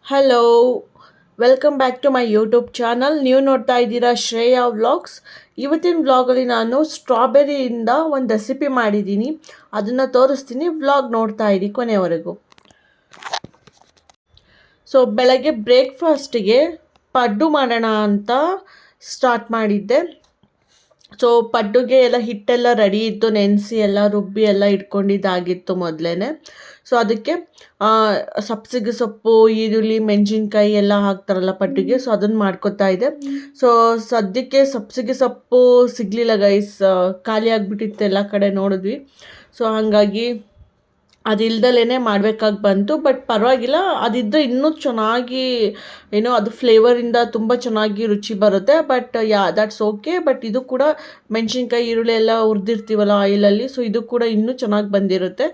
Hello, welcome back to my YouTube channel. ನೀವು ನೋಡ್ತಾ ಇದ್ದೀರಾ ಶ್ರೇಯಾ ವ್ಲಾಗ್ಸ್. ಇವತ್ತಿನ ವ್ಲಾಗಲ್ಲಿ ನಾನು ಸ್ಟ್ರಾಬೆರಿಯಿಂದ ಒಂದು ರೆಸಿಪಿ ಮಾಡಿದ್ದೀನಿ, ಅದನ್ನು ತೋರಿಸ್ತೀನಿ. ವ್ಲಾಗ್ ನೋಡ್ತಾ ಇರಿ ಕೊನೆವರೆಗೂ. ಸೊ ಬೆಳಗ್ಗೆ ಬ್ರೇಕ್ಫಾಸ್ಟಿಗೆ ಪಡ್ಡು ಮಾಡೋಣ ಅಂತ ಸ್ಟಾರ್ಟ್ ಮಾಡಿದ್ದೆ. ಸೊ ಪಡ್ಡುಗೆ ಎಲ್ಲ ಹಿಟ್ಟೆಲ್ಲ ರೆಡಿ ಇತ್ತು, ನೆನೆಸಿ ಎಲ್ಲ ರುಬ್ಬಿ ಎಲ್ಲ ಇಟ್ಕೊಂಡಿದ್ದಾಗಿತ್ತು ಮೊದಲೇ. ಸೊ ಅದಕ್ಕೆ ಸಬ್ಸಿಗೆ ಸೊಪ್ಪು, ಈರುಳ್ಳಿ, ಮೆಣಸಿನ್ಕಾಯಿ ಎಲ್ಲ ಹಾಕ್ತಾರಲ್ಲ ಪಡ್ಡುಗೆ, ಸೊ ಅದನ್ನು ಮಾಡ್ಕೊತಾ ಇದೆ. ಸೊ ಸದ್ಯಕ್ಕೆ ಸಬ್ಸಿಗೆ ಸೊಪ್ಪು ಸಿಗಲಿಲ್ಲ ಗೈಸ್, ಖಾಲಿ ಆಗಿಬಿಟ್ಟಿತ್ತು, ಎಲ್ಲ ಕಡೆ ನೋಡಿದ್ವಿ. ಸೊ ಹಾಗಾಗಿ ಅದಿಲ್ದಲೇ ಮಾಡಬೇಕಾಗಿ ಬಂತು. ಬಟ್ ಪರವಾಗಿಲ್ಲ, ಅದಿದ್ದರೆ ಇನ್ನೂ ಚೆನ್ನಾಗಿ ಏನೋ ಅದು ಫ್ಲೇವರಿಂದ ತುಂಬ ಚೆನ್ನಾಗಿ ರುಚಿ ಬರುತ್ತೆ. But that's okay. ಬಟ್ ಇದು ಕೂಡ ಮೆಣಸಿನ್ಕಾಯಿ, ಈರುಳ್ಳಿ ಎಲ್ಲ ಹುರಿದಿರ್ತೀವಲ್ಲ ಆಯಿಲಲ್ಲಿ, ಸೊ ಇದು ಕೂಡ ಇನ್ನೂ ಚೆನ್ನಾಗಿ ಬಂದಿರುತ್ತೆ.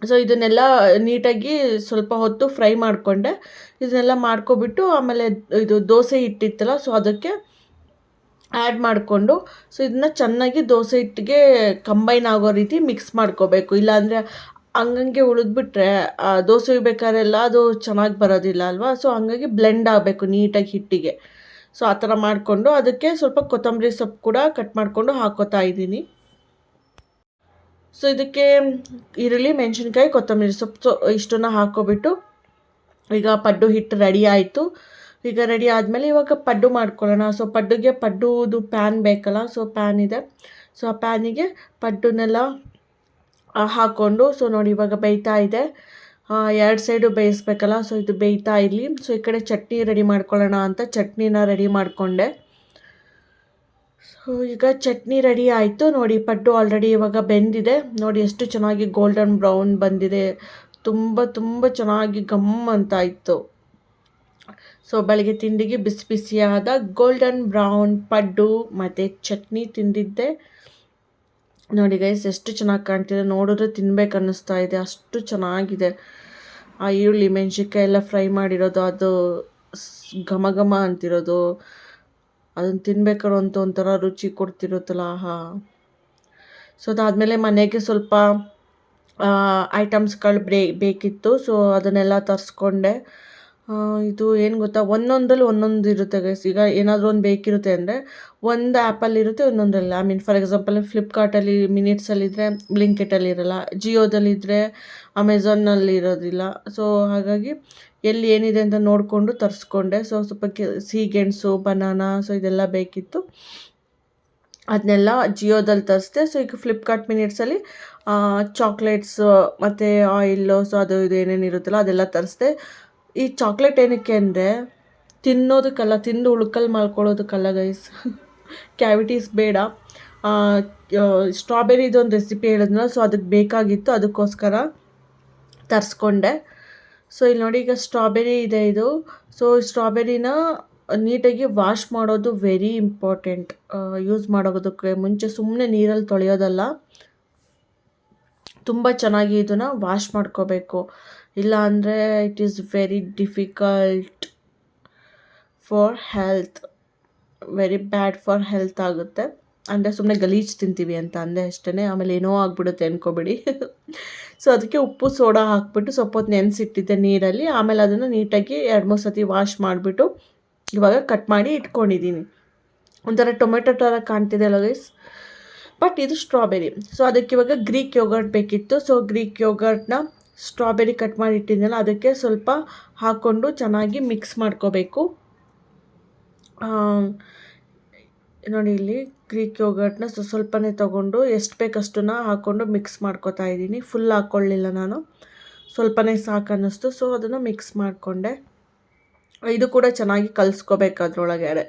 ಸೊ ಇದನ್ನೆಲ್ಲ ನೀಟಾಗಿ ಸ್ವಲ್ಪ ಹೊತ್ತು ಫ್ರೈ ಮಾಡಿಕೊಂಡೆ. ಇದನ್ನೆಲ್ಲ ಮಾಡ್ಕೊಬಿಟ್ಟು ಆಮೇಲೆ ಇದು ದೋಸೆ ಹಿಟ್ಟಿತ್ತಲ್ಲ, ಸೊ ಅದಕ್ಕೆ ಆ್ಯಡ್ ಮಾಡಿಕೊಂಡು, ಸೊ ಇದನ್ನ ಚೆನ್ನಾಗಿ ದೋಸೆ ಹಿಟ್ಟಿಗೆ ಕಂಬೈನ್ ಆಗೋ ರೀತಿ ಮಿಕ್ಸ್ ಮಾಡ್ಕೋಬೇಕು. ಇಲ್ಲಾಂದರೆ ಹಂಗಂಗೆ ಉಳಿದ್ಬಿಟ್ರೆ ದೋಸೆ ಹುಯ್ಬೇಕಾದ್ರೆಲ್ಲ ಅದು ಚೆನ್ನಾಗಿ ಬರೋದಿಲ್ಲ ಅಲ್ವಾ. ಸೊ ಹಂಗಾಗಿ ಬ್ಲೆಂಡ್ ಆಗಬೇಕು ನೀಟಾಗಿ ಹಿಟ್ಟಿಗೆ. ಸೊ ಆ ಥರ ಮಾಡಿಕೊಂಡು ಅದಕ್ಕೆ ಸ್ವಲ್ಪ ಕೊತ್ತಂಬರಿ ಸೊಪ್ಪು ಕೂಡ ಕಟ್ ಮಾಡಿಕೊಂಡು ಹಾಕೋತಾ ಇದ್ದೀನಿ. ಸೊ ಇದಕ್ಕೆ ಈರುಳ್ಳಿ, ಮೆಣಸಿನ್ಕಾಯಿ, ಕೊತ್ತಂಬರಿ ಸೊಪ್ಪು ಇಷ್ಟನ್ನು ಹಾಕ್ಕೊಬಿಟ್ಟು ಈಗ ಪಡ್ಡು ಹಿಟ್ಟು ರೆಡಿ ಆಯಿತು. ಈಗ ರೆಡಿ ಆದಮೇಲೆ ಇವಾಗ ಪಡ್ಡು ಮಾಡ್ಕೊಳ್ಳೋಣ. ಸೊ ಪಡ್ಡುಗೆ ಪಡ್ಡುದು ಪ್ಯಾನ್ ಬೇಕಲ್ಲ, ಸೊ ಪ್ಯಾನ್ ಇದೆ. ಸೊ ಆ ಪ್ಯಾನಿಗೆ ಪಡ್ಡುನೆಲ್ಲ ಹಾಕ್ಕೊಂಡು, ಸೊ ನೋಡಿ ಇವಾಗ ಬೇಯ್ತಾ ಇದೆ. ಎರಡು ಸೈಡು ಬೇಯಿಸ್ಬೇಕಲ್ಲ, ಸೊ ಇದು ಬೇಯ್ತಾ ಇರಲಿ. ಸೊ ಈ ಕಡೆ ಚಟ್ನಿ ರೆಡಿ ಮಾಡ್ಕೊಳ್ಳೋಣ ಅಂತ ಚಟ್ನಿನ ರೆಡಿ ಮಾಡಿಕೊಂಡೆ. ಸೊ ಈಗ ಚಟ್ನಿ ರೆಡಿ ಆಯಿತು. ನೋಡಿ ಪಡ್ಡು ಆಲ್ರೆಡಿ ಇವಾಗ ಬೆಂದಿದೆ. ನೋಡಿ ಎಷ್ಟು ಚೆನ್ನಾಗಿ ಗೋಲ್ಡನ್ ಬ್ರೌನ್ ಬಂದಿದೆ, ತುಂಬ ತುಂಬ ಚೆನ್ನಾಗಿ ಗಮ್ ಅಂತ ಇತ್ತು. ಸೊ ಬೆಳಗ್ಗೆ ತಿಂಡಿಗೆ ಬಿಸಿ ಬಿಸಿಯಾದ ಗೋಲ್ಡನ್ ಬ್ರೌನ್ ಪಡ್ಡು ಮತ್ತು ಚಟ್ನಿ ತಿಂದಿದ್ದೆ. ನೋಡಿ ಗೈಸ್ ಎಷ್ಟು ಚೆನ್ನಾಗಿ ಕಾಣ್ತಿದೆ, ನೋಡಿದ್ರೆ ತಿನ್ಬೇಕು ಅನ್ನಿಸ್ತಾ ಇದೆ, ಅಷ್ಟು ಚೆನ್ನಾಗಿದೆ. ಆ ಈರುಳ್ಳಿ, ಮೆಣಸಿನ್ಕಾಯಿ ಎಲ್ಲ ಫ್ರೈ ಮಾಡಿರೋದು, ಅದು ಘಮ ಘಮ ಅಂತಿರೋದು, ಅದನ್ನು ತಿನ್ಬೇಕಾದ್ರೆ ಒಂಥರ ರುಚಿ ಕೊಡ್ತಿರುತ್ತಲ್ಲ. ಸೊ ಅದಾದಮೇಲೆ ಮನೆಗೆ ಸ್ವಲ್ಪ ಐಟಮ್ಸ್ಗಳು ಬೇಕಿತ್ತು. ಸೊ ಅದನ್ನೆಲ್ಲ ತರಿಸ್ಕೊಂಡೆ. ಇದು ಏನು ಗೊತ್ತಾ, ಒಂದೊಂದಲ್ಲಿ ಒಂದೊಂದು ಇರುತ್ತೆ ಗೈಸ್. ಈಗ ಏನಾದರೂ ಒಂದು ಬೇಕಿರುತ್ತೆ ಅಂದರೆ ಒಂದು ಆ್ಯಪಲ್ಲಿ ಇರುತ್ತೆ, ಒಂದೊಂದರಲ್ಲಿ. ಫಾರ್ ಎಕ್ಸಾಂಪಲ್ ಫ್ಲಿಪ್ಕಾರ್ಟಲ್ಲಿ ಮಿನಿಟ್ಸಲ್ಲಿದ್ದರೆ ಬ್ಲಿಂಕಿಟಲ್ಲಿ ಇರೋಲ್ಲ, ಜಿಯೋದಲ್ಲಿದ್ದರೆ ಅಮೆಝಾನಲ್ಲಿ ಇರೋದಿಲ್ಲ. ಸೊ ಹಾಗಾಗಿ ಎಲ್ಲಿ ಏನಿದೆ ಅಂತ ನೋಡಿಕೊಂಡು ತರಿಸ್ಕೊಂಡೆ. ಸೊ ಸ್ವಲ್ಪ ಸಿಹಿಗೆಣಸು, ಬನಾನಾ, ಸೊ ಇದೆಲ್ಲ ಬೇಕಿತ್ತು, ಅದನ್ನೆಲ್ಲ ಜಿಯೋದಲ್ಲಿ ತರಿಸ್ದೆ. ಸೊ ಈಗ ಫ್ಲಿಪ್ಕಾರ್ಟ್ ಮಿನಿಟ್ಸಲ್ಲಿ ಚಾಕ್ಲೇಟ್ಸು ಮತ್ತು ಆಯಿಲ್ಲು, ಸೊ ಅದು ಇದು ಏನೇನು ಇರುತ್ತಲ್ಲ ಅದೆಲ್ಲ ತರಿಸ್ದೆ. ಈ ಚಾಕ್ಲೇಟ್ ಏನಕ್ಕೆ ಅಂದರೆ ತಿನ್ನೋದಕ್ಕಲ್ಲ, ತಿಂದು ಉಳ್ಕಲ್ ಮಾಡ್ಕೊಳ್ಳೋದಕ್ಕಲ್ಲ ಗೈಸ್, ಕ್ಯಾವಿಟೀಸ್ ಬೇಡ. ಸ್ಟ್ರಾಬೆರಿದೊಂದು ರೆಸಿಪಿ ಹೇಳಿದ್ನಲ್ಲ, ಸೊ ಅದಕ್ಕೆ ಬೇಕಾಗಿತ್ತು, ಅದಕ್ಕೋಸ್ಕರ ತರಿಸ್ಕೊಂಡೆ. ಸೊ ಇಲ್ಲಿ ನೋಡಿ, ಈಗ ಸ್ಟ್ರಾಬೆರಿ ಇದೆ ಇದು. ಸೊ ಸ್ಟ್ರಾಬೆರಿನ ನೀಟಾಗಿ ವಾಶ್ ಮಾಡೋದು ವೆರಿ ಇಂಪಾರ್ಟೆಂಟ್. ಯೂಸ್ ಮಾಡೋದಕ್ಕೆ ಮುಂಚೆ ಸುಮ್ಮನೆ ನೀರಲ್ಲಿ ತೊಳೆಯೋದಲ್ಲ, ತುಂಬ ಚೆನ್ನಾಗಿ ಇದನ್ನು ವಾಶ್ ಮಾಡ್ಕೋಬೇಕು. ಇಲ್ಲ ಅಂದರೆ it is very difficult for health, very bad for health ಆಗುತ್ತೆ. ಅಂದರೆ ಸುಮ್ಮನೆ ಗಲೀಜು ತಿಂತೀವಿ ಅಂತ ಅಂದೆ ಅಷ್ಟೇ, ಆಮೇಲೆ ಏನೋ ಆಗಿಬಿಡುತ್ತೆ ಅಂದ್ಕೊಬೇಡಿ. ಸೊ ಅದಕ್ಕೆ ಉಪ್ಪು ಸೋಡಾ ಹಾಕ್ಬಿಟ್ಟು ಸ್ವಲ್ಪ ಹೊತ್ತು ನೆನೆಸಿಟ್ಟಿದ್ದೆ ನೀರಲ್ಲಿ. ಆಮೇಲೆ ಅದನ್ನು ನೀಟಾಗಿ 2-3 ಸತಿ ವಾಶ್ ಮಾಡಿಬಿಟ್ಟು ಇವಾಗ ಕಟ್ ಮಾಡಿ ಇಟ್ಕೊಂಡಿದ್ದೀನಿ. ಒಂಥರ ಟೊಮೆಟೊ ಥರ ಕಾಣ್ತಿದೆ ಅಲ್ಲ ಗೈಸ್, ಬಟ್ ಇದು ಸ್ಟ್ರಾಬೆರಿ. ಸೊ ಅದಕ್ಕೆ ಇವಾಗ ಗ್ರೀಕ್ ಯೋಗರ್ಟ್ ಬೇಕಿತ್ತು. ಸೊ ಗ್ರೀಕ್ ಯೋಗರ್ಟ್ನ ಸ್ಟ್ರಾಬೆರಿ ಕಟ್ ಮಾಡಿ ಇಟ್ಟಿದ್ದೆನಲ್ಲ ಅದಕ್ಕೆ ಸ್ವಲ್ಪ ಹಾಕ್ಕೊಂಡು ಚೆನ್ನಾಗಿ ಮಿಕ್ಸ್ ಮಾಡ್ಕೋಬೇಕು. ನೋಡಿ ಇಲ್ಲಿ ಗ್ರೀಕ್ ಯೋಗರ್ಟ್ನ ಸ್ವಲ್ಪನೇ ತೊಗೊಂಡು ಎಷ್ಟು ಬೇಕಷ್ಟನ್ನು ಹಾಕ್ಕೊಂಡು ಮಿಕ್ಸ್ ಮಾಡ್ಕೋತಾ ಇದ್ದೀನಿ. ಫುಲ್ ಹಾಕ್ಕೊಳ್ಳಿಲ್ಲ ನಾನು, ಸ್ವಲ್ಪನೇ ಸಾಕು ಅನ್ನಿಸ್ತು. ಸೊ ಅದನ್ನು ಮಿಕ್ಸ್ ಮಾಡಿಕೊಂಡೆ. ಇದು ಕೂಡ ಚೆನ್ನಾಗಿ ಕಲಿಸ್ಕೋಬೇಕು ಅದರೊಳಗಡೆ.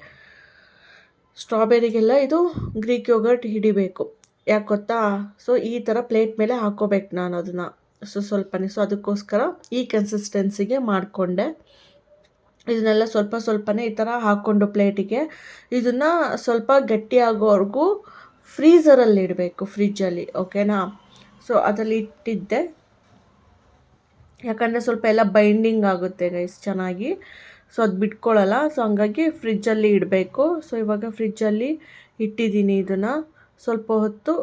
ಸ್ಟ್ರಾಬೆರಿಗೆಲ್ಲ ಇದು ಗ್ರೀಕ್ ಯೋಗರ್ಟ್ ಹಿಡಿಬೇಕು, ಯಾಕೆ ಗೊತ್ತಾ. ಸೊ ಈ ಥರ ಪ್ಲೇಟ್ ಮೇಲೆ ಹಾಕ್ಕೋಬೇಕು ನಾನು ಅದನ್ನು, ಸೊ ಸ್ವಲ್ಪನೇ. ಸೊ ಅದಕ್ಕೋಸ್ಕರ ಈ ಕನ್ಸಿಸ್ಟೆನ್ಸಿಗೆ ಮಾಡಿಕೊಂಡೆ. ಇದನ್ನೆಲ್ಲ ಸ್ವಲ್ಪನೇ ಈ ಥರ ಹಾಕ್ಕೊಂಡು ಪ್ಲೇಟಿಗೆ ಇದನ್ನು ಸ್ವಲ್ಪ ಗಟ್ಟಿಯಾಗೋವರೆಗೂ ಫ್ರೀಝರಲ್ಲಿ ಇಡಬೇಕು, ಫ್ರಿಜ್ಜಲ್ಲಿ, ಓಕೆನಾ. ಸೊ ಅದರಲ್ಲಿ ಇಟ್ಟಿದ್ದೆ, ಯಾಕಂದರೆ ಸ್ವಲ್ಪ ಎಲ್ಲ ಬೈಂಡಿಂಗ್ ಆಗುತ್ತೆ ಗೈಸ್ ಚೆನ್ನಾಗಿ. ಸೊ ಅದು ಬಿಟ್ಕೊಳ್ಳಲ್ಲ. ಸೊ ಹಂಗಾಗಿ ಫ್ರಿಜ್ಜಲ್ಲಿ ಇಡಬೇಕು. ಸೊ ಇವಾಗ ಫ್ರಿಜ್ಜಲ್ಲಿ ಇಟ್ಟಿದ್ದೀನಿ. ಇದನ್ನು ಸ್ವಲ್ಪ ಹೊತ್ತು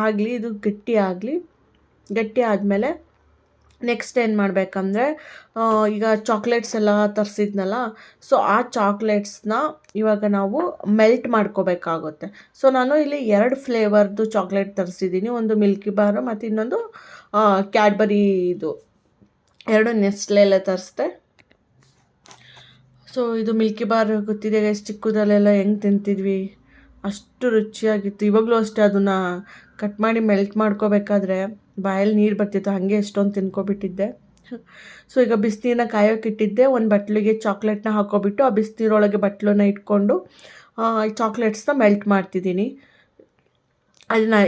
ಆಗಲಿ, ಇದು ಗಟ್ಟಿ ಆಗಲಿ. ಗಟ್ಟಿ ಆದಮೇಲೆ ನೆಕ್ಸ್ಟ್ ಏನು ಮಾಡಬೇಕಂದ್ರೆ ಈಗ ಚಾಕ್ಲೇಟ್ಸ್ ಎಲ್ಲ ತರಿಸಿದ್ನಲ್ಲ, ಸೊ ಆ ಚಾಕ್ಲೇಟ್ಸ್ನ ಇವಾಗ ನಾವು ಮೆಲ್ಟ್ ಮಾಡ್ಕೋಬೇಕಾಗುತ್ತೆ. ಸೊ ನಾನು ಇಲ್ಲಿ 2 ಫ್ಲೇವರ್ದು ಚಾಕ್ಲೇಟ್ ತರಿಸಿದ್ದೀನಿ. ಒಂದು ಮಿಲ್ಕಿ ಬಾರು ಮತ್ತು ಇನ್ನೊಂದು ಕ್ಯಾಡ್ಬರಿ ಇದು 2 ನೆಸ್ಲೆಲ್ಲ ತರಿಸ್ದೆ. ಸೊ ಇದು ಮಿಲ್ಕಿ ಬಾರ್ ಗೊತ್ತಿದೆ ಗೈಸ್, ಚಿಕ್ಕದಲ್ಲೆಲ್ಲ ಹೆಂಗೆ ತಿಂತಿದ್ವಿ, ಅಷ್ಟು ರುಚಿಯಾಗಿತ್ತು. ಇವಾಗಲೂ ಅಷ್ಟೇ ಅದನ್ನು ಕಟ್ ಮಾಡಿ ಮೆಲ್ಟ್ ಮಾಡ್ಕೋಬೇಕಾದ್ರೆ ಬಾಯಲ್ಲಿ ನೀರು ಬರ್ತಿತ್ತು, ಹಾಗೆ ಎಷ್ಟೊಂದು ತಿನ್ಕೊಬಿಟ್ಟಿದ್ದೆ. ಸೊ ಈಗ ಬಿಸಿನೀರನ್ನ ಕಾಯೋಕೆ ಇಟ್ಟಿದ್ದೆ. ಒಂದು ಬಟ್ಲಿಗೆ ಚಾಕ್ಲೇಟ್ನ ಹಾಕೋಬಿಟ್ಟು ಆ ಬಿಸಿನೀರೊಳಗೆ ಬಟ್ಲನ್ನ ಇಟ್ಕೊಂಡು ಈ ಚಾಕ್ಲೇಟ್ಸ್ನ ಮೆಲ್ಟ್ ಮಾಡ್ತಿದ್ದೀನಿ.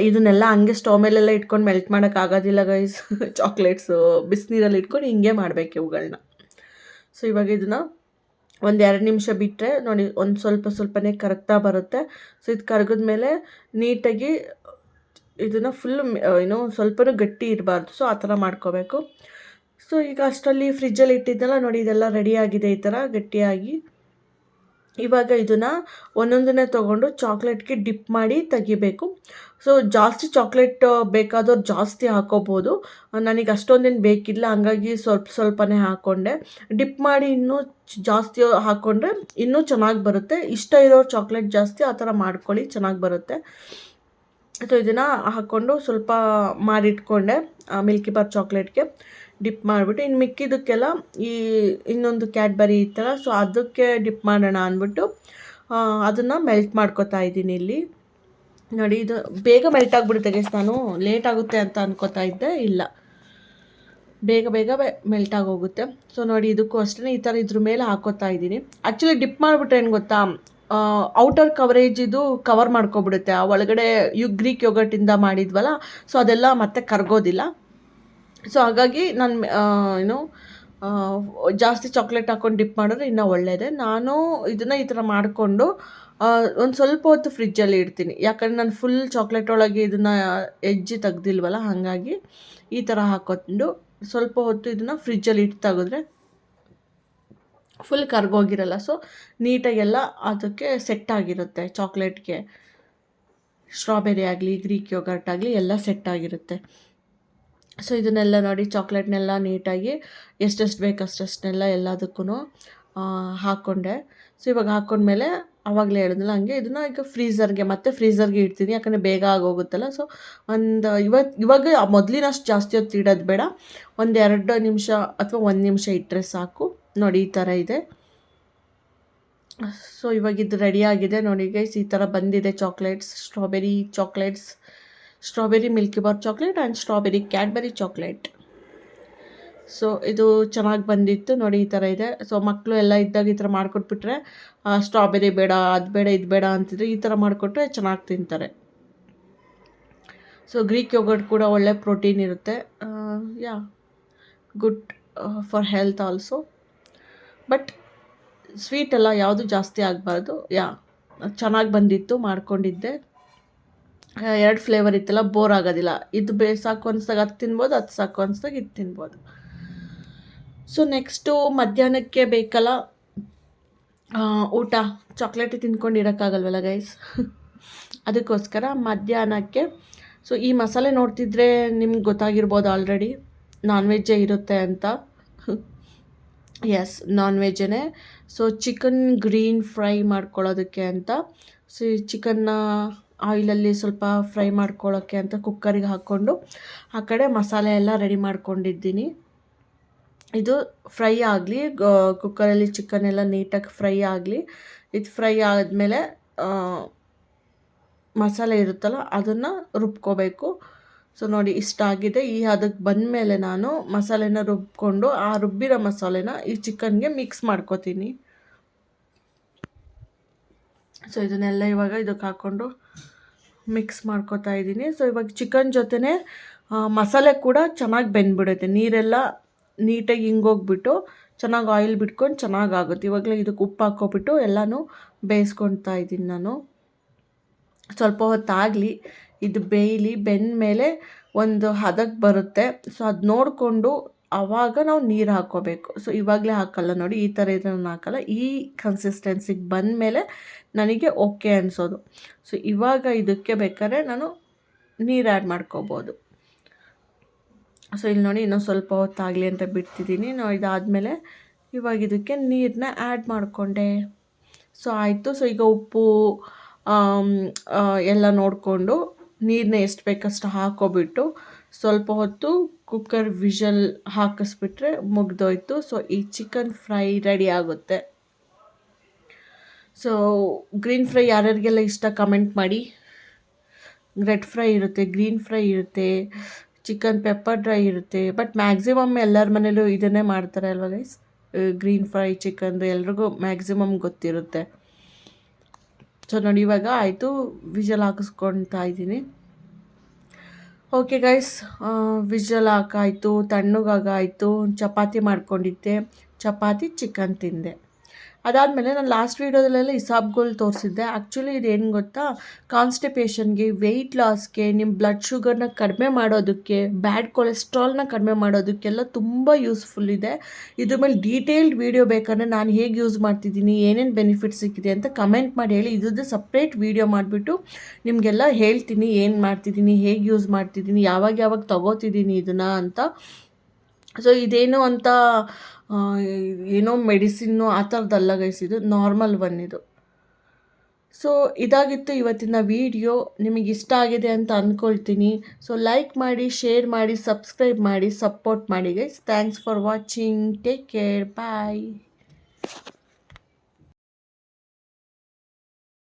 ಇದನ್ನೆಲ್ಲ ಹಂಗೆ ಸ್ಟವ್ ಮೇಲೆಲ್ಲ ಇಟ್ಕೊಂಡು ಮೆಲ್ಟ್ ಮಾಡೋಕ್ಕಾಗೋದಿಲ್ಲ ಗೈಸ್. ಚಾಕ್ಲೇಟ್ಸು ಬಿಸಿನೀರಲ್ಲಿ ಇಟ್ಕೊಂಡು ಹಿಂಗೆ ಮಾಡಬೇಕು ಇವುಗಳನ್ನ. ಸೊ ಇವಾಗ ಇದನ್ನು ಒಂದು 2 ನಿಮಿಷ ಬಿಟ್ಟರೆ ನೋಡಿ ಒಂದು ಸ್ವಲ್ಪನೇ ಕರಗ್ತಾ ಬರುತ್ತೆ. ಸೊ ಇದು ಕರಗಿದ ಮೇಲೆ ನೀಟಾಗಿ ಇದನ್ನು ಫುಲ್ಲು ಸ್ವಲ್ಪನೂ ಗಟ್ಟಿ ಇರಬಾರ್ದು. ಸೊ ಆ ಥರ ಮಾಡ್ಕೋಬೇಕು. ಸೊ ಈಗ ಅಷ್ಟರಲ್ಲಿ ಫ್ರಿಜ್ಜಲ್ಲಿ ಇಟ್ಟಿದ್ದೆಲ್ಲ ನೋಡಿ, ಇದೆಲ್ಲ ರೆಡಿಯಾಗಿದೆ ಈ ಥರ ಗಟ್ಟಿಯಾಗಿ. ಇವಾಗ ಇದನ್ನು ಒಂದೊಂದನ್ನೇ ತೊಗೊಂಡು ಚಾಕ್ಲೇಟ್ಗೆ ಡಿಪ್ ಮಾಡಿ ತೆಗಿಬೇಕು. ಸೊ ಜಾಸ್ತಿ ಚಾಕ್ಲೇಟ್ ಬೇಕಾದವ್ರು ಜಾಸ್ತಿ ಹಾಕೋಬೋದು. ನನಗೆ ಅಷ್ಟೊಂದೇನು ಬೇಕಿಲ್ಲ, ಹಂಗಾಗಿ ಸ್ವಲ್ಪನೇ ಹಾಕ್ಕೊಂಡೆ. ಡಿಪ್ ಮಾಡಿ ಇನ್ನೂ ಜಾಸ್ತಿ ಹಾಕ್ಕೊಂಡ್ರೆ ಇನ್ನೂ ಚೆನ್ನಾಗಿ ಬರುತ್ತೆ. ಇಷ್ಟ ಇರೋರು ಚಾಕ್ಲೇಟ್ ಜಾಸ್ತಿ ಆ ಥರ ಮಾಡ್ಕೊಳ್ಳಿ, ಚೆನ್ನಾಗಿ ಬರುತ್ತೆ. ಸೊ ಇದನ್ನು ಹಾಕ್ಕೊಂಡು ಸ್ವಲ್ಪ ಮಾಡಿಟ್ಕೊಂಡೆ ಮಿಲ್ಕಿ ಬಾರ್ ಚಾಕ್ಲೇಟ್ಗೆ ಡಿಪ್ ಮಾಡಿಬಿಟ್ಟು. ಇನ್ನು ಮಿಕ್ಕಿದ್ದಕ್ಕೆಲ್ಲ ಈ ಇನ್ನೊಂದು ಕ್ಯಾಡ್ಬರಿ ಇತ್ತಲ್ಲ, ಸೊ ಅದಕ್ಕೆ ಡಿಪ್ ಮಾಡೋಣ ಅಂದ್ಬಿಟ್ಟು ಅದನ್ನು ಮೆಲ್ಟ್ ಮಾಡ್ಕೊತಾ ಇದ್ದೀನಿ ಇಲ್ಲಿ. ನೋಡಿ ಇದು ಬೇಗ ಮೆಲ್ಟ್ ಆಗಿಬಿಡುತ್ತೆ ಗೈಸ್. ನಾನು ಲೇಟ್ ಆಗುತ್ತೆ ಅಂತ ಅನ್ಕೋತಾ ಇದ್ದೆ, ಇಲ್ಲ ಬೇಗ ಮೆಲ್ಟ್ ಆಗೋಗುತ್ತೆ. ಸೊ ನೋಡಿ ಇದಕ್ಕೂ ಅಷ್ಟೇ ಈ ಥರ ಇದ್ರ ಮೇಲೆ ಹಾಕೋತಾ ಇದ್ದೀನಿ. ಆ್ಯಕ್ಚುಲಿ ಡಿಪ್ ಮಾಡಿಬಿಟ್ರೆ ಏನು ಗೊತ್ತಾ, ಔಟರ್ ಕವರೇಜ್ ಇದು ಕವರ್ ಮಾಡ್ಕೊಬಿಡುತ್ತೆ. ಆ ಒಳಗಡೆ ಗ್ರೀಕ್ ಯೋಗರ್ಟಿಂದ ಮಾಡಿದ್ವಲ್ಲ, ಸೊ ಅದೆಲ್ಲ ಮತ್ತೆ ಕರಗೋದಿಲ್ಲ. ಸೊ ಹಾಗಾಗಿ ನಾನು ಜಾಸ್ತಿ ಚಾಕ್ಲೇಟ್ ಹಾಕ್ಕೊಂಡು ಡಿಪ್ ಮಾಡಿದ್ರೆ ಇನ್ನೂ ಒಳ್ಳೆಯದೇ. ನಾನು ಇದನ್ನು ಈ ಥರ ಮಾಡಿಕೊಂಡು ಒಂದು ಸ್ವಲ್ಪ ಹೊತ್ತು ಫ್ರಿಜ್ಜಲ್ಲಿ ಇಡ್ತೀನಿ. ಯಾಕಂದರೆ ನಾನು ಫುಲ್ ಚಾಕ್ಲೇಟ್ ಒಳಗೆ ಇದನ್ನು ಎಜ್ಜಿ ತೆಗ್ದಿಲ್ವಲ್ಲ, ಹಾಗಾಗಿ ಈ ಥರ ಹಾಕ್ಕೊಂಡು ಸ್ವಲ್ಪ ಹೊತ್ತು ಇದನ್ನು ಫ್ರಿಜ್ಜಲ್ಲಿ ಇಟ್ಟು ತೆಗೆದ್ರೆ ಫುಲ್ ಕರ್ಗೋಗಿರಲ್ಲ. ಸೊ ನೀಟಾಗೆಲ್ಲ ಅದಕ್ಕೆ ಸೆಟ್ ಆಗಿರುತ್ತೆ. ಚಾಕ್ಲೇಟ್ಗೆ ಸ್ಟ್ರಾಬೆರಿ ಆಗಲಿ ಗ್ರೀಕ್ ಯೋಗರ್ಟ್ ಆಗಲಿ ಎಲ್ಲ ಸೆಟ್ ಆಗಿರುತ್ತೆ. ಸೊ ಇದನ್ನೆಲ್ಲ ನೋಡಿ ಚಾಕ್ಲೇಟ್ನೆಲ್ಲ ನೀಟಾಗಿ ಎಷ್ಟೆಷ್ಟು ಬೇಕು ಅಷ್ಟನ್ನೆಲ್ಲ ಎಲ್ಲದಕ್ಕೂ ಹಾಕ್ಕೊಂಡೆ. ಸೊ ಇವಾಗ ಹಾಕ್ಕೊಂಡ್ಮೇಲೆ ಆವಾಗಲೇ ಹೇಳಿದ್ನಲ್ಲ ಹಂಗೆ ಇದನ್ನು ಈಗ ಫ್ರೀಝರ್ಗೆ ಇಡ್ತೀನಿ, ಯಾಕಂದರೆ ಬೇಗ ಆಗೋಗುತ್ತಲ್ಲ. ಸೊ ಇವಾಗ ಮೊದಲಿನಷ್ಟು ಜಾಸ್ತಿ ಹೊತ್ತು ಇಡೋದು ಬೇಡ, ಒಂದು 2 ನಿಮಿಷ ಅಥವಾ 1 ನಿಮಿಷ ಇಟ್ಟರೆ ಸಾಕು. ನೋಡಿ ಈ ಥರ ಇದೆ. ಸೊ ಇವಾಗ ಇದು ರೆಡಿಯಾಗಿದೆ ನೋಡಿ ಗೈಸ್, ಈ ಥರ ಬಂದಿದೆ chocolates, strawberry Milky bar chocolate and strawberry Cadbury chocolate. So ಇದು ಚೆನ್ನಾಗಿ ಬಂದಿತ್ತು ನೋಡಿ, ಈ ಥರ ಇದೆ. ಸೊ ಮಕ್ಕಳು ಎಲ್ಲ ಇದ್ದಾಗ ಈ ಥರ ಮಾಡಿಕೊಟ್ಬಿಟ್ರೆ ಸ್ಟ್ರಾಬೆರಿ ಬೇಡ, ಅದು ಬೇಡ, ಇದು ಬೇಡ ಅಂತಿದ್ರೆ ಈ ಥರ ಮಾಡಿಕೊಟ್ರೆ ಚೆನ್ನಾಗಿ ತಿಂತಾರೆ. ಸೊ ಗ್ರೀಕ್ ಯೋಗರ್ಟ್ ಕೂಡ ಒಳ್ಳೆ ಪ್ರೋಟೀನ್ ಇರುತ್ತೆ, good for health also. But sweet ಎಲ್ಲ ಯಾವುದು ಜಾಸ್ತಿ ಆಗಬಾರ್ದು. ಚೆನ್ನಾಗಿ ಬಂದಿತ್ತು, ಮಾಡ್ಕೊಂಡಿದ್ದೆ. 2 ಫ್ಲೇವರ್ ಇತ್ತಲ್ಲ, ಬೋರ್ ಆಗೋದಿಲ್ಲ. ಇದು ಸಾಕು ಅನ್ಸ್ದಾಗ ಅದು ತಿನ್ಬೋದು, ಅದು ಸಾಕು ಅನ್ಸ್ದಾಗ ಇದು ತಿನ್ಬೋದು. ಸೊ ನೆಕ್ಸ್ಟು ಮಧ್ಯಾಹ್ನಕ್ಕೆ ಬೇಕಲ್ಲ ಊಟ, ಚಾಕ್ಲೇಟ್ ತಿಂದ್ಕೊಂಡು ಇರೋಕ್ಕಾಗಲ್ವಲ್ಲ ಗೈಸ್. ಅದಕ್ಕೋಸ್ಕರ ಮಧ್ಯಾಹ್ನಕ್ಕೆ ಸೊ ಈ ಮಸಾಲೆ ನೋಡ್ತಿದ್ರೆ ನಿಮ್ಗೆ ಗೊತ್ತಾಗಿರ್ಬೋದು ಆಲ್ರೆಡಿ ನಾನ್ ವೆಜ್ಜೇ ಇರುತ್ತೆ ಅಂತ. ಎಸ್, ನಾನ್ ವೆಜ್ಜೇ. ಸೊ ಚಿಕನ್ ಗ್ರೀನ್ ಫ್ರೈ ಮಾಡ್ಕೊಳ್ಳೋದಕ್ಕೆ ಅಂತ, ಸೊ ಈ ಚಿಕನ್ನ ಆಯಿಲಲ್ಲಿ ಸ್ವಲ್ಪ ಫ್ರೈ ಮಾಡ್ಕೊಳ್ಳೋಕ್ಕೆ ಅಂತ ಕುಕ್ಕರಿಗೆ ಹಾಕ್ಕೊಂಡು ಆ ಕಡೆ ಮಸಾಲೆ ಎಲ್ಲ ರೆಡಿ ಮಾಡ್ಕೊಂಡಿದ್ದೀನಿ. ಇದು ಫ್ರೈ ಆಗಲಿ, ಕುಕ್ಕರಲ್ಲಿ ಚಿಕನ್ ಎಲ್ಲ ನೀಟಾಗಿ ಫ್ರೈ ಆಗಲಿ. ಇದು ಫ್ರೈ ಆದಮೇಲೆ ಮಸಾಲೆ ಇರುತ್ತಲ್ಲ ಅದನ್ನು ರುಬ್ಕೋಬೇಕು. ಸೊ ನೋಡಿ ಇಷ್ಟಾಗಿದೆ. ಅದಕ್ಕೆ ಬಂದಮೇಲೆ ನಾನು ಮಸಾಲೆನ ರುಬ್ಕೊಂಡು ಆ ರುಬ್ಬಿರೋ ಮಸಾಲೆನ ಈ ಚಿಕನ್ಗೆ ಮಿಕ್ಸ್ ಮಾಡ್ಕೋತೀನಿ. ಸೊ ಇದನ್ನೆಲ್ಲ ಇವಾಗ ಇದಕ್ಕೆ ಹಾಕ್ಕೊಂಡು ಮಿಕ್ಸ್ ಮಾಡ್ಕೋತಾ ಇದ್ದೀನಿ. ಸೊ ಇವಾಗ ಚಿಕನ್ ಜೊತೆನೇ ಮಸಾಲೆ ಕೂಡ ಚೆನ್ನಾಗಿ ಬೆಂದ್ಬಿಡುತ್ತೆ, ನೀರೆಲ್ಲ ನೀಟಾಗಿ ಹಿಂಗೋಗ್ಬಿಟ್ಟು ಚೆನ್ನಾಗಿ ಆಯಿಲ್ ಬಿಟ್ಕೊಂಡು ಚೆನ್ನಾಗಾಗುತ್ತೆ. ಇವಾಗಲೇ ಇದಕ್ಕೆ ಉಪ್ಪು ಹಾಕ್ಕೊಬಿಟ್ಟು ಎಲ್ಲನೂ ಬೇಯಿಸ್ಕೊಳ್ತಾ ಇದ್ದೀನಿ ನಾನು. ಸ್ವಲ್ಪ ಹೊತ್ತಾಗಲಿ, ಇದು ಬೇಯಲಿ, ಬೆಂದಮೇಲೆ ಒಂದು ಹದಕ್ಕೆ ಬರುತ್ತೆ. ಸೊ ಅದು ನೋಡಿಕೊಂಡು ಆವಾಗ ನಾವು ನೀರು ಹಾಕ್ಕೋಬೇಕು. ಸೊ ಇವಾಗಲೇ ಹಾಕಲ್ಲ ನೋಡಿ, ಈ ಥರ ಇದನ್ನು ಹಾಕಲ್ಲ. ಈ ಕನ್ಸಿಸ್ಟೆನ್ಸಿಗೆ ಬಂದಮೇಲೆ ನನಗೆ ಓಕೆ ಅನಿಸೋದು. ಸೊ ಇವಾಗ ಇದಕ್ಕೆ ಬೇಕಾದ್ರೆ ನಾನು ನೀರು ಆ್ಯಡ್ ಮಾಡ್ಕೋಬೋದು. ಸೊ ಇಲ್ಲಿ ನೋಡಿ ಇನ್ನೂ ಸ್ವಲ್ಪ ಹೊತ್ತಾಗಲಿ ಅಂತ ಬಿಡ್ತಿದ್ದೀನಿ. ಇದಾದಮೇಲೆ ಇವಾಗ ಇದಕ್ಕೆ ನೀರನ್ನ ಆ್ಯಡ್ ಮಾಡಿಕೊಂಡೆ. ಸೊ ಆಯಿತು. ಸೊ ಈಗ ಉಪ್ಪು ಎಲ್ಲ ನೋಡಿಕೊಂಡು ನೀರನ್ನ ಎಷ್ಟು ಬೇಕಷ್ಟು ಹಾಕ್ಕೊಬಿಟ್ಟು ಸ್ವಲ್ಪ ಹೊತ್ತು ಕುಕ್ಕರ್ ವಿಷಲ್ ಹಾಕಿಸ್ಬಿಟ್ರೆ ಮುಗ್ದೋಯ್ತು. ಸೊ ಈ ಚಿಕನ್ ಫ್ರೈ ರೆಡಿ ಆಗುತ್ತೆ. ಸೊ ಗ್ರೀನ್ ಫ್ರೈ ಯಾರ್ಯಾರಿಗೆಲ್ಲ ಇಷ್ಟ ಕಮೆಂಟ್ ಮಾಡಿ. ರೆಡ್ ಫ್ರೈ ಇರುತ್ತೆ, ಗ್ರೀನ್ ಫ್ರೈ ಇರುತ್ತೆ, ಚಿಕನ್ ಪೆಪ್ಪರ್ ಡ್ರೈ ಇರುತ್ತೆ. ಬಟ್ ಮ್ಯಾಕ್ಸಿಮಮ್ ಎಲ್ಲರ ಮನೇಲೂ ಇದನ್ನೇ ಮಾಡ್ತಾರೆ ಅಲ್ವಾ ಗೈಸ್, ಗ್ರೀನ್ ಫ್ರೈ ಚಿಕನ್ ಎಲ್ರಿಗೂ ಮ್ಯಾಕ್ಸಿಮಮ್ ಗೊತ್ತಿರುತ್ತೆ. ಸೊ ನೋಡಿ ಇವಾಗ ಆಯಿತು, ವಿಷಲ್ ಹಾಕಿಸ್ಕೊಳ್ತಾ ಇದ್ದೀನಿ. ಓಕೆ ಗೈಸ್, ವಿಷಲ್ ಹಾಕಾಯಿತು, ತಣ್ಣಗಾಗಾಯಿತು. ಚಪಾತಿ ಮಾಡ್ಕೊಂಡಿದ್ದೆ, ಚಪಾತಿ ಚಿಕನ್ ತಿಂದೆ. ಅದಾದಮೇಲೆ ನಾನು ಲಾಸ್ಟ್ ವೀಡಿಯೋದಲ್ಲೆಲ್ಲ ಹಿಸಾಬ್ಗಳು ತೋರಿಸಿದ್ದೆ. ಆ್ಯಕ್ಚುಲಿ ಇದೇನು ಗೊತ್ತಾ, ಕಾನ್ಸ್ಟಿಪೇಷನ್ಗೆ, ವೆಯ್ಟ್ ಲಾಸ್ಗೆ, ನಿಮ್ಮ ಬ್ಲಡ್ ಶುಗರ್ನ ಕಡಿಮೆ ಮಾಡೋದಕ್ಕೆ, ಬ್ಯಾಡ್ ಕೊಲೆಸ್ಟ್ರಾಲ್ನ ಕಡಿಮೆ ಮಾಡೋದಕ್ಕೆಲ್ಲ ತುಂಬ ಯೂಸ್ಫುಲ್ ಇದೆ. ಇದ್ರ ಮೇಲೆ ಡೀಟೇಲ್ಡ್ ವೀಡಿಯೋ ಬೇಕಂದರೆ ನಾನು ಹೇಗೆ ಯೂಸ್ ಮಾಡ್ತಿದ್ದೀನಿ, ಏನೇನು ಬೆನಿಫಿಟ್ ಸಿಕ್ಕಿದೆ ಅಂತ ಕಮೆಂಟ್ ಮಾಡಿ ಹೇಳಿ. ಇದ್ರದ್ದು ಸಪ್ರೇಟ್ ವೀಡಿಯೋ ಮಾಡಿಬಿಟ್ಟು ನಿಮಗೆಲ್ಲ ಹೇಳ್ತೀನಿ, ಏನು ಮಾಡ್ತಿದ್ದೀನಿ, ಹೇಗೆ ಯೂಸ್ ಮಾಡ್ತಿದ್ದೀನಿ, ಯಾವಾಗ ತೊಗೋತಿದ್ದೀನಿ ಇದನ್ನು ಅಂತ. ಸೊ ಇದೇನು ಅಂತ ಏನೋ ಮೆಡಿಸಿನ್ನು ಆ ಥರದ್ದಲ್ಲ ಗೈಸ್, ಇದು ನಾರ್ಮಲ್ ಒನ್ ಇದು. ಸೊ ಇದಾಗಿತ್ತು ಇವತ್ತಿನ ವೀಡಿಯೋ. ನಿಮಗೆ ಇಷ್ಟ ಆಗಿದೆ ಅಂತ ಅಂದ್ಕೊಳ್ತೀನಿ. ಸೊ ಲೈಕ್ ಮಾಡಿ, ಶೇರ್ ಮಾಡಿ, ಸಬ್ಸ್ಕ್ರೈಬ್ ಮಾಡಿ, ಸಪೋರ್ಟ್ ಮಾಡಿ guys. Thanks for watching. Take care. Bye.